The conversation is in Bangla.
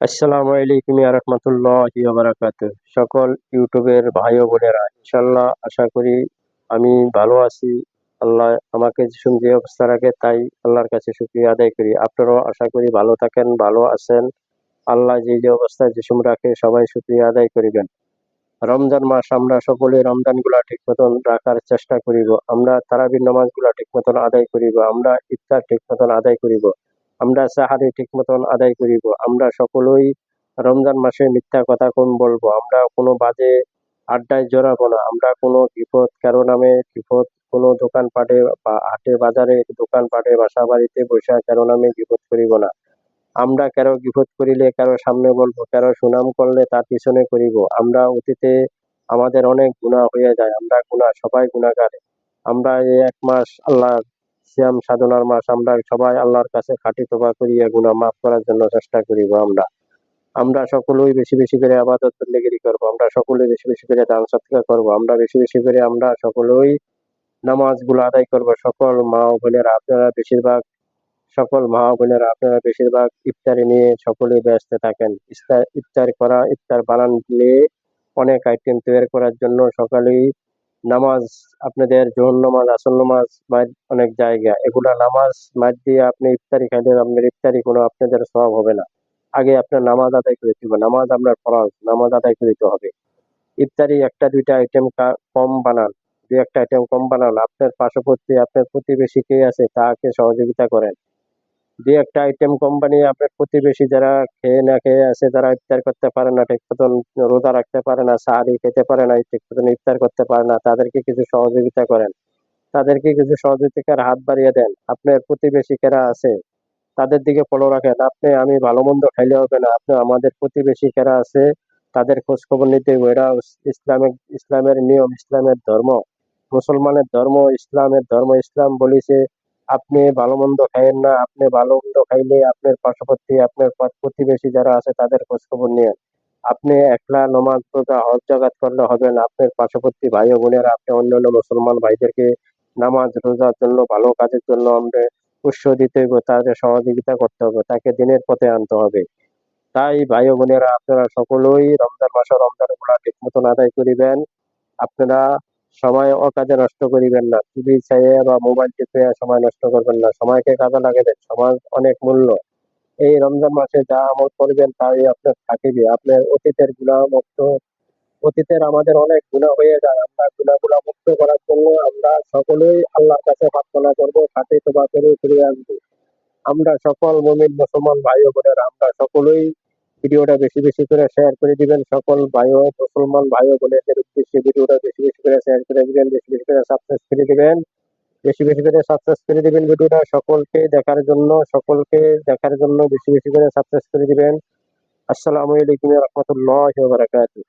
আসসালামু আলাইকুম ইয়া রাহমাতুল্লাহি ওয়া বারাকাতুহু। সকল ইউটিউবের ভাই ও বোনেরা, ইনশাআল্লাহ আশা করি আমি ভালো আছি। আল্লাহ আমাকে যে অবস্থা রাখে তাই আল্লাহর কাছে শুকরিয়া আদায় করি। আপনারাও আশা করি ভালো থাকেন, ভালো আছেন। আল্লাহ যে অবস্থায় রাখে সবাই শুকরিয়া আদায় করিবেন। রমজান মাস আমরা সকলে রমজানগুলা ঠিক মতন রাখার চেষ্টা করিব। আমরা তারাবির নামাজগুলা ঠিক মতন আদায় করিব। আমরা ইফতার ঠিক মতন আদায় করিব। আমরা সাহারি ঠিক মতন আদায় করিব। আমরা সকলেই রমজান মাসে মিথ্যা কথা কম বলবো। আমরা কোনো বাজে আড্ডায় জড়াবো না। আমরা কোনো বিপদ কারো নামে বিপদ কোনো দোকানপাটে বা হাটে বাজারে দোকানপাটে বাসা বাড়িতে বইসা কারো নামে বিপদ করিব না। আমরা কারো বিপদ করিলে কারো সামনে বলবো, কারো সুনাম করলে তার পিছনে করিব। আমরা অতীতে আমাদের অনেক গুনাহ হয়ে যায়। আমরা সবাই গুনাহগার। আমরা এই ১ মাস আল্লাহর সিয়াম সাধনার মাস। আমরা সবাই আল্লাহর কাছে খাঁটি তওবা করিয়া গুনাহ মাফ করার জন্য চেষ্টা করিব আমরা। আমরা সকলেই বেশি, বেশি করে ইবাদত বন্দেগি করব। আমরা সকলে বেশি, বেশি করে দান সদকা করব। আমরা বেশি, বেশি করে আমরা সকলেই নামাজগুলো আদায় করব। সকল মা ও বোনেরা আপনারা বেশিরভাগ সকল মা ও বোনেরা আপনারা বেশিরভাগ ইফতারি নিয়ে সকলেই ব্যস্ত থাকেন। ইফতার করা, ইফতার বানালে অনেক আইটেম তৈরি করার জন্য সকালেই নামাজ আপনাদের জোহর নামাজ, আসর নামাজ অনেক জায়গা। এগুলা নামাজ দিয়ে আপনি ইফতারি খাইলে আপনার ইফতারি কোনো আপনাদের সওয়াব হবে না। আগে আপনার নামাজ আদায় করে দিবেন। নামাজ আপনার ফরজ। নামাজ আদায় করিতে হবে। ইফতারি ১ টা ২ টা আইটেম কম বানান। ২-১ টা আইটেম কম বানান। আপনার পার্শ্ববর্তী আপনার প্রতিবেশী কে আছে তাকে সহযোগিতা করেন। ২-১ টা আইটেম কম বানিয়ে আপনার প্রতিবেশী যারা খেয়ে না খেয়ে আছে, যারা ইফতার করতে পারে না, ঠিক মতন রোজা রাখতে পারে না, সাহারি খেতে পারে না, ঠিক মতন ইফতার করতে পারে না, তাদেরকে কিছু সহযোগিতা করেন। তাদেরকে কিছু সহযোগিতার হাত বাড়িয়ে দেন। আপনার প্রতিবেশী কারা আছে তাদের দিকে ফলো রাখেন। আমি ভালো-মন্দ খাইলে হবে না। আপনি আমাদের প্রতিবেশী কারা আছে তাদের খোঁজ খবর নিতে হবে। এরা ইসলামের নিয়ম, ইসলামের ধর্ম, মুসলমানের ধর্ম, ইসলামের ধর্ম। ইসলাম বলেছে আপনি ভালো-মন্দ খাইয়েন না। আপনি ভালো-মন্দ খাইলে আপনার পার্শ্ববর্তী আপনার প্রতিবেশী যারা আছে তাদের খোঁজ খবর নিয়েন। আপনি একলা নমাজ, রোজা, হজ, যাকাত করলে হবে না। আপনার পার্শ্ববর্তী ভাই ও বোনেরা আপনি অন্যান্য মুসলমান ভাইদেরকে নামাজ, রোজার জন্য, ভালো কাজের জন্য আমরা উৎস দিতে হবে, তাদের সহযোগিতা করতে হবে, তাকে দিনের পথে আনতে হবে। তাই ভাই ও বোনেরা আপনারা সকলেই রমজান মাসে রমজানগুলা ঠিক মতন আদায় করিবেন। আপনারা সময় অকাজে নষ্ট করিবেন না। টিভি চাইয়ে বা মোবাইল টিপে সময় নষ্ট করবেন না। সময়কে কাজে লাগাবেন। সময় অনেক মূল্য। এই রমজান মাসে যা আমল করবেন তাই আপনার থাকিবে। আপনার অতীতের গুনাহ মুক্ত, অতীতের আমাদের অনেক গুনাহ হয়ে যায়। আমরা গুনাহগুলা মুক্ত করার জন্য আমরা সকলেই আল্লাহর কাছে প্রার্থনা করব, খাঁটি তওবা করে ফিরে আসবো। আমরা সকল মুমিন মুসলমান ভাই ও বোনেরা আমরা সকলেই ভিডিওটা বেশি, বেশি করে শেয়ার করে দিবেন। সকল মুসলমান ভাই ও বোনেদের উদ্দেশ্যে ভিডিওটা বেশি, বেশি করে শেয়ার করে দিবেন। বেশি, বেশি করে সাবস্ক্রাইব করে দিবেন। বেশি, বেশি করে সাবস্ক্রাইব করে দিবেন ভিডিওটা সকলকে দেখার জন্য বেশি, বেশি করে সাবস্ক্রাইব করে দিবেন। আসসালামু আলাইকুম ওয়া রাহমাতুল্লাহি ওয়া বারাকাতুহু।